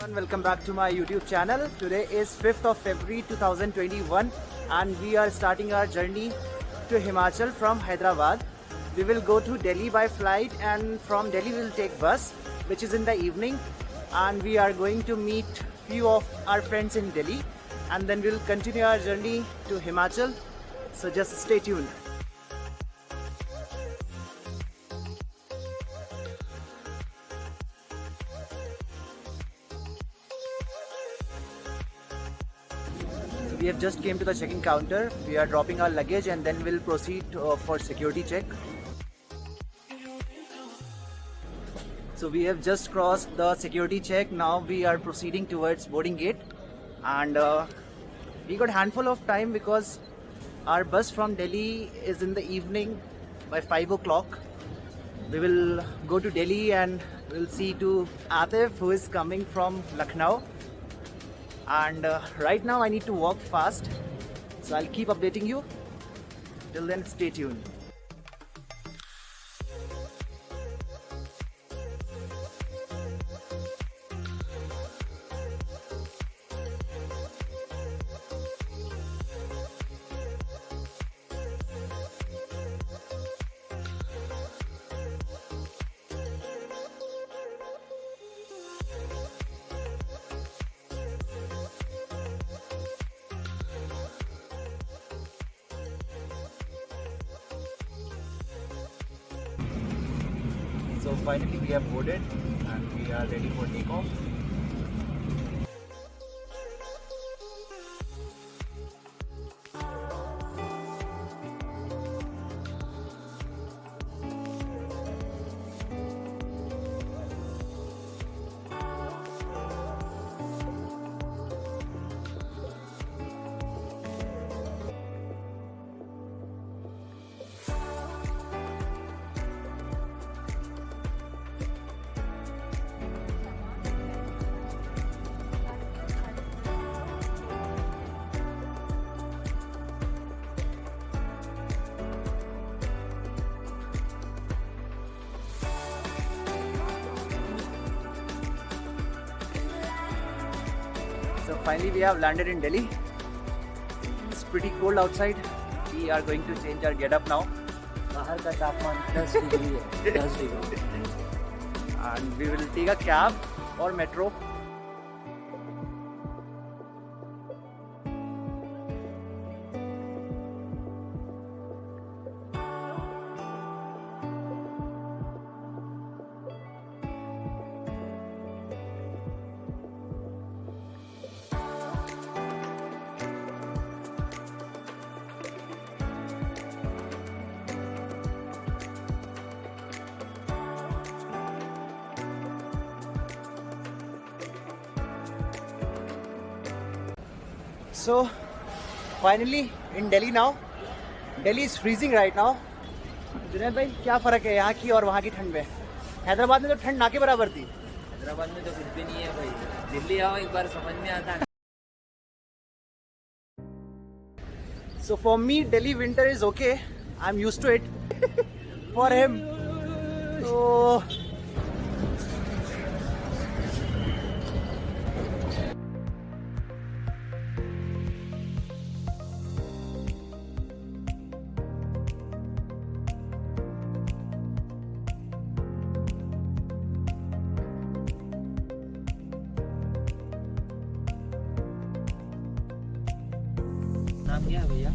And welcome back to my YouTube channel. Today is 5th of February 2021 and we are starting our journey to Himachal from Hyderabad. We will go to Delhi by flight and from Delhi we will take bus which is in the evening, and we are going to meet few of our friends in Delhi and then we will continue our journey to Himachal. So just stay tuned. We have just came to the check-in counter. We are dropping our luggage and then we'll proceed for security check. So we have just crossed the security check. Now we are proceeding towards boarding gate, and we got handful of time because our bus from Delhi is in the evening by 5 o'clock. We will go to Delhi and we'll see to Atif, who is coming from Lucknow. And right now I need to walk fast, so I'll keep updating you. Till then, stay tuned. So finally we have boarded and we are ready for takeoff. So finally we have landed in Delhi. It's pretty cold outside. We are going to change our get up now. बाहर का तापमान 10 degree है, 10 degree. And we will take a cab or metro. So finally in Delhi now. Delhi is freezing right now. Junaid भाई, क्या फ़र्क है यहाँ की और वहाँ की ठंड में? हैदराबाद में तो ठंड ना के बराबर थी। हैदराबाद में तो कुछ भी नहीं है भाई। दिल्ली आओ एक बार समझ में आता है। So for me Delhi winter is okay. I'm used to it. For him, so नाम क्या है भैया?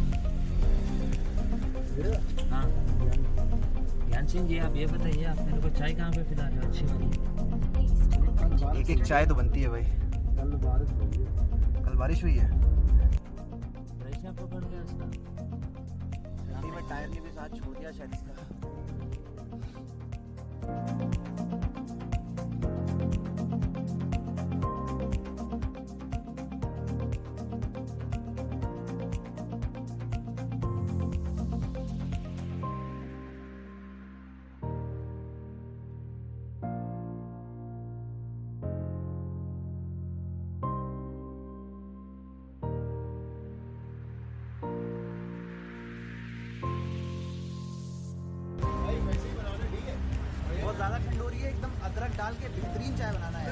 हाँ, ज्ञान सिंह जी। आप ये बताइए, आप मेरे को चाय कहाँ पे पिला रहे हो अच्छी वाली? एक एक चाय तो बनती है भाई। कल बारिश हुई है। प्रेशर पकड़ गया इसका। गाड़ी में टायर ने भी साथ छोड़ दिया शायद इसका। बहुत ज़्यादा ठंड हो रही है, एकदम अदरक डाल के बेहतरीन चाय बनाना है।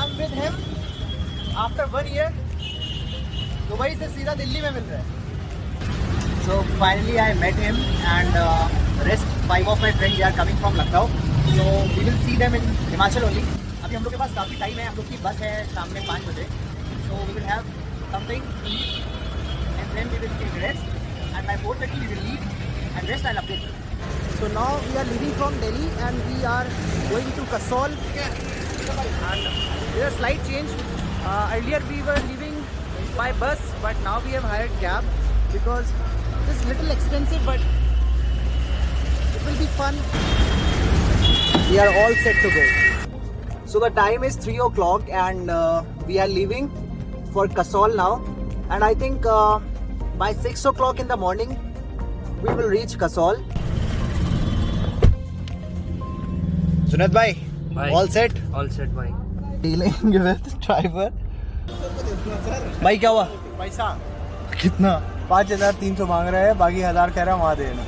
I'm with him after 1 year. Dubai से सीधा दिल्ली में मिल रहा है. So finally I met him and rest 5 of my friends they are coming from Lucknow. So we will see them in Himachal only. अभी हम लोग के पास काफ़ी टाइम है. हम लोग की बस है शाम में 5 बजे. So we will have something and then we will take rest. And by 4:30 we will leave and rest I'll update you. So now we are leaving from Delhi and we are going to Kasol. And there is a slight change. Earlier we were leaving by bus, but now we have hired cab because it is little expensive, but it will be fun. We are all set to go. So the time is 3 o'clock and we are leaving for Kasol now. And I think by 6 o'clock in the morning we will reach Kasol. Sunat bhai, all set? All set भाई. Dealing with driver. भाई क्या हुआ? पैसा कितना? 5,300 मांग रहे हैं, बाकी 1,000 कह रहा है वहाँ देना.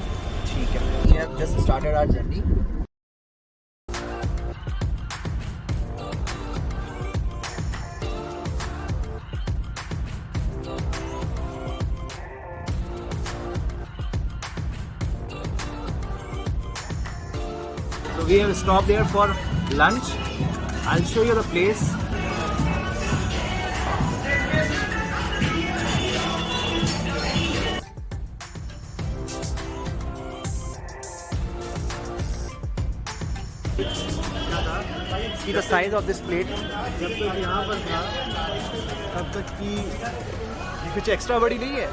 ठीक है. We have just started our journey. So we have stopped here for lunch. I'll show you the place. See the size of this plate. जब तक यहाँ पर था तब तक की ये कुछ एक्स्ट्रा बड़ी नहीं है.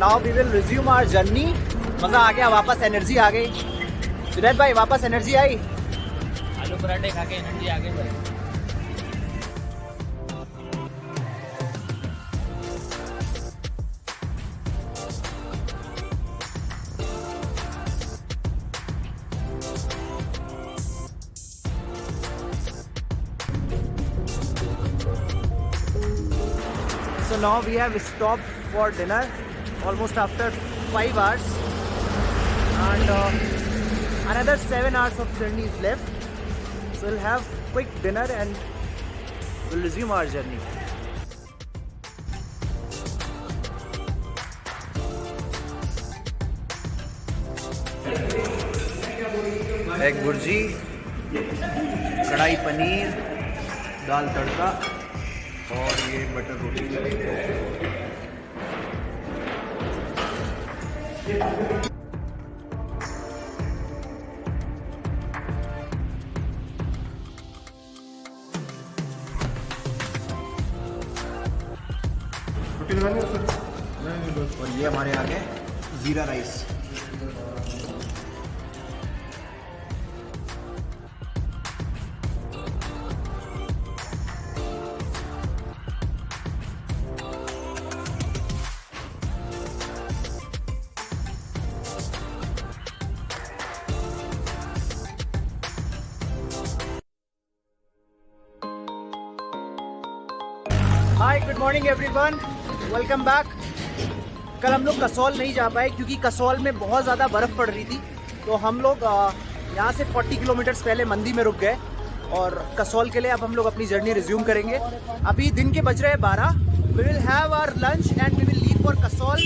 Now we will resume our journey. मजा आ गया, वापस एनर्जी आ गई. जुनैद भाई वापस एनर्जी आई. आलू पराठे खा के एनर्जी आगे बढ़े. So now we have stopped for dinner almost after 5 hours and another 7 hours of journey is left. So we'll have quick dinner and we'll resume our journey. Egg burji, कढ़ाई पनीर, दाल तड़का और ये butter रोटी. और ये हमारे आगे जीरा राइस. हाय good morning everyone, welcome back. कल हम लोग कसौल नहीं जा पाए क्योंकि कसौल में बहुत ज़्यादा बर्फ़ पड़ रही थी. तो हम लोग यहाँ से 40 किलोमीटर्स पहले मंदी में रुक गए और कसौल के लिए अब हम लोग अपनी जर्नी रिज्यूम करेंगे. अभी दिन के बज रहे हैं 12. We will have our lunch and we will leave for Kasol.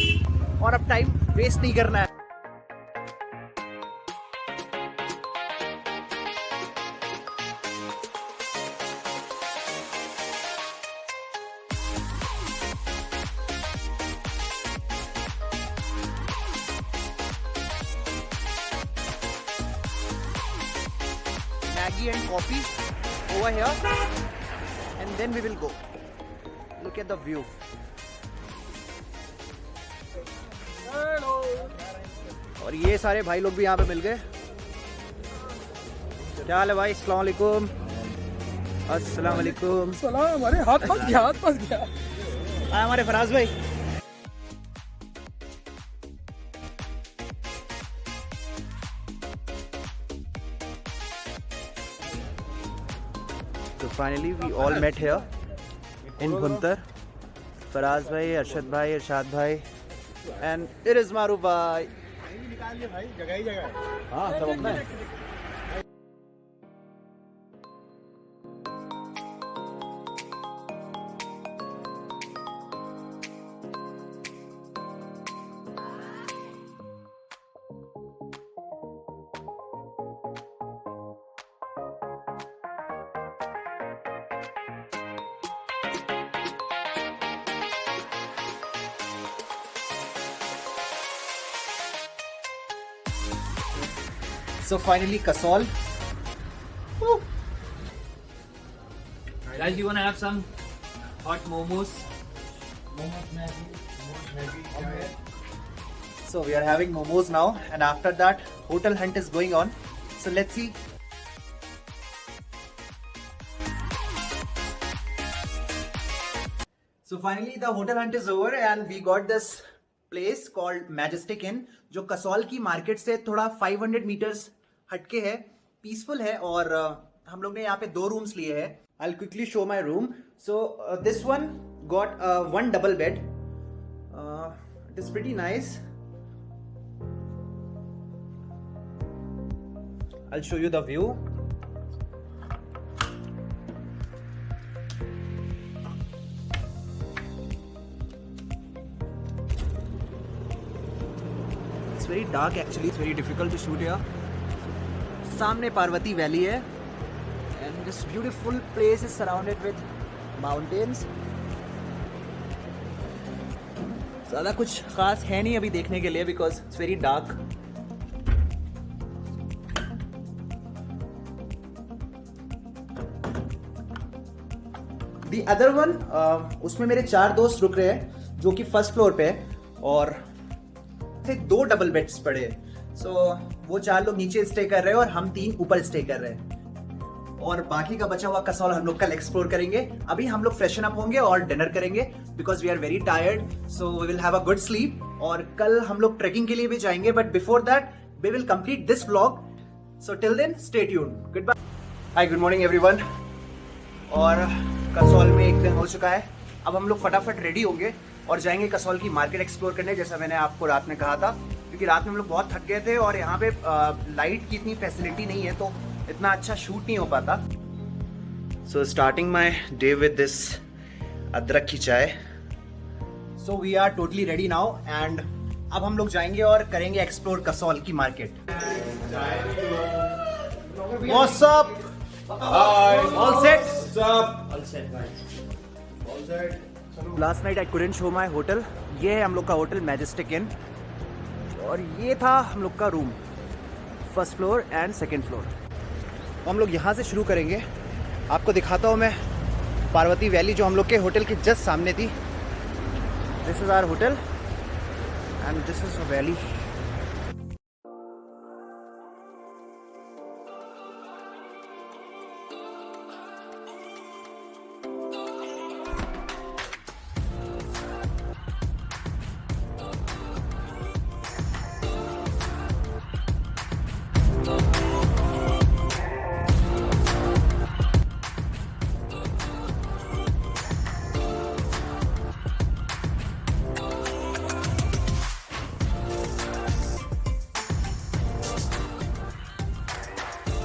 और अब टाइम वेस्ट नहीं करना है. Maggie and coffee over here and then we will go. Look at the view. और ये सारे भाई लोग भी यहाँ पे मिल गए. क्या हाल है भाई? अस्सलाम वालेकुम. अस्सलाम वालेकुम. सलाम. अरे हाथ फंस गया, हाथ फंस गया. आए हमारे फराज भाई. So finally we all met here in Bhuntar. Faraz bhai, Arshad bhai, Irshad bhai, and it is Maru bhai. निकाल दे भाई, जगह ही जगह है। हाँ सब अपना है। So finally Kasol. Guys, you wanna have some hot momos? So we are having momos now, and after that hotel hunt is going on. So let's see. So finally the hotel hunt is over and we got this place called Majestic Inn, जो कसौल की market से थोड़ा 500 meters हटके है, peaceful है और हम लोग ने यहाँ पे 2 rooms लिए हैं. I'll quickly show my room. So this one got one double bed. It is pretty nice. I'll show you the view. It's very dark actually, it's very difficult to shoot here. सामने Parvati valley है and this beautiful place is surrounded with mountains. ज़्यादा कुछ खास है नहीं अभी देखने के लिए because it's very dark. The other one, उसमें मेरे 4 दोस्त रुक रहे हैं जो कि फर्स्ट फ्लोर पे है और 2 डबल बेड्स पड़े हैं. सो वो 4 लोग नीचे स्टे कर रहे हैं और हम 3 ऊपर स्टे कर रहे हैं और बाकी का बचा हुआ कसौल हम लोग कल एक्सप्लोर करेंगे. अभी हम लोग फ्रेशन अप होंगे और डिनर करेंगे because we are very tired, so we will have a good sleep. और कल हम लोग ट्रेकिंग के लिए भी जाएंगे but before that we will complete this vlog. So till then stay tuned. Good bye. Hi, good morning everyone. और कसौल में एक दिन हो चुका है. अब हम लोग फटाफट रेडी होंगे और जाएंगे कसौल की मार्केट एक्सप्लोर करने, जैसा मैंने आपको रात में कहा था, क्योंकि रात में हम लोग बहुत थक गए थे और यहाँ पे लाइट की इतनी फैसिलिटी नहीं है तो इतना अच्छा शूट नहीं हो पाता. So starting my day with this अदरक की चाय. So we are totally ready now and अब हम लोग जाएंगे और करेंगे एक्सप्लोर कसौल की market. What's up? Hi. All set? What's up? All set, guys. All set. Last night I couldn't show my hotel. ये है हम लोग का होटल मैजेस्टिक इन और ये था हम लोग का room, first floor and second floor. तो हम लोग यहाँ से शुरू करेंगे. आपको दिखाता हूँ मैं पार्वती वैली जो हम लोग के होटल के जस्ट सामने थी. This is our hotel and this is a valley.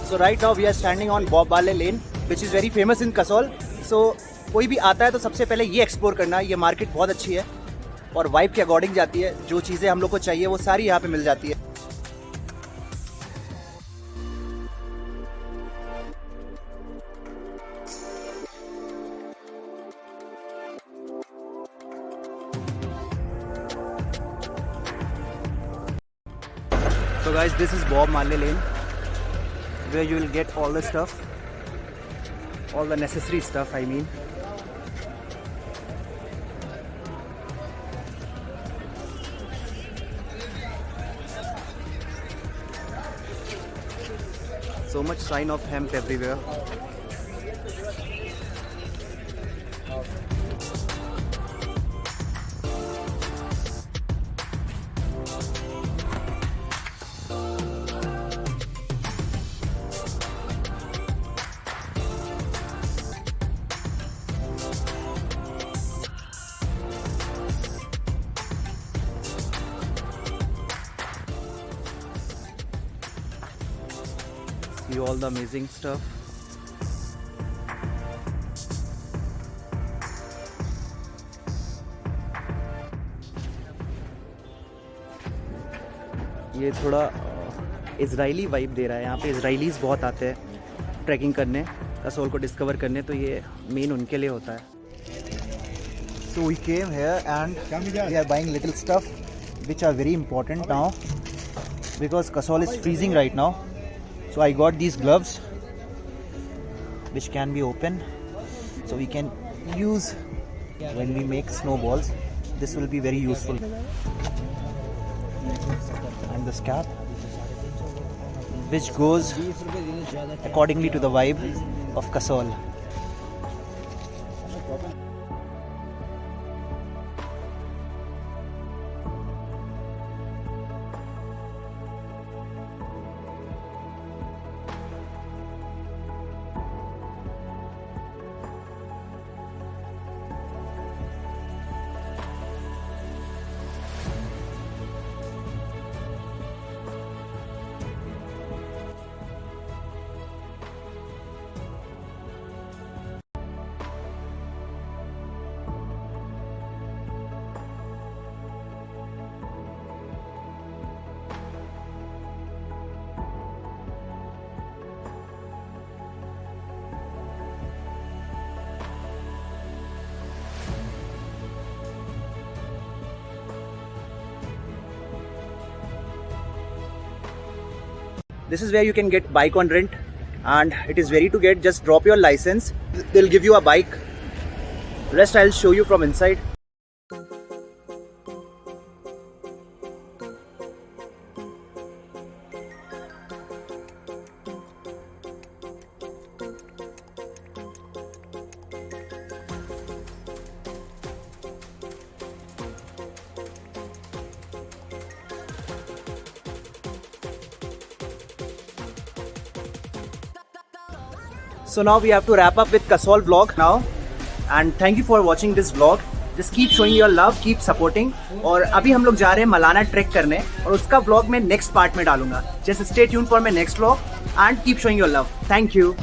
So right now we are standing on Bob Marley Lane, which is very famous in Kasol. So कोई भी आता है तो सबसे पहले ये एक्सप्लोर करना. ये मार्केट बहुत अच्छी है और वाइब के अकॉर्डिंग जाती है. जो चीज़ें हम लोग को चाहिए वो सारी यहाँ पे मिल जाती है. So guys, this is Bob Marley Lane, where you will get all the stuff, all the necessary stuff I mean. So much sign of hemp everywhere. you all the amazing stuff. ये थोड़ा Israeli vibe दे रहा है। यहाँ पे इजरायलीज़ बहुत आते हैं trekking करने, कसोल को डिस्कवर करने, तो ये मेन उनके लिए होता है। So we came here and we are buying little stuff which are very important now because Kasol is freezing right now. So I got these gloves which can be open, so we can use when we make snowballs. This will be very useful. And this cap which goes accordingly to the vibe of Kasol. This is where you can get bike on rent, and it is very to get. Just drop your license, they'll give you a bike. Rest I'll show you from inside. So now we have to wrap up with Kasol vlog now, and thank you for watching this vlog. Just keep showing your love, keep supporting. और अभी हम लोग जा रहे हैं Malana track करने, और उसका vlog मैं नेक्स्ट पार्ट में डालूंगा. Just stay tuned for my next vlog and keep showing your love. Thank you.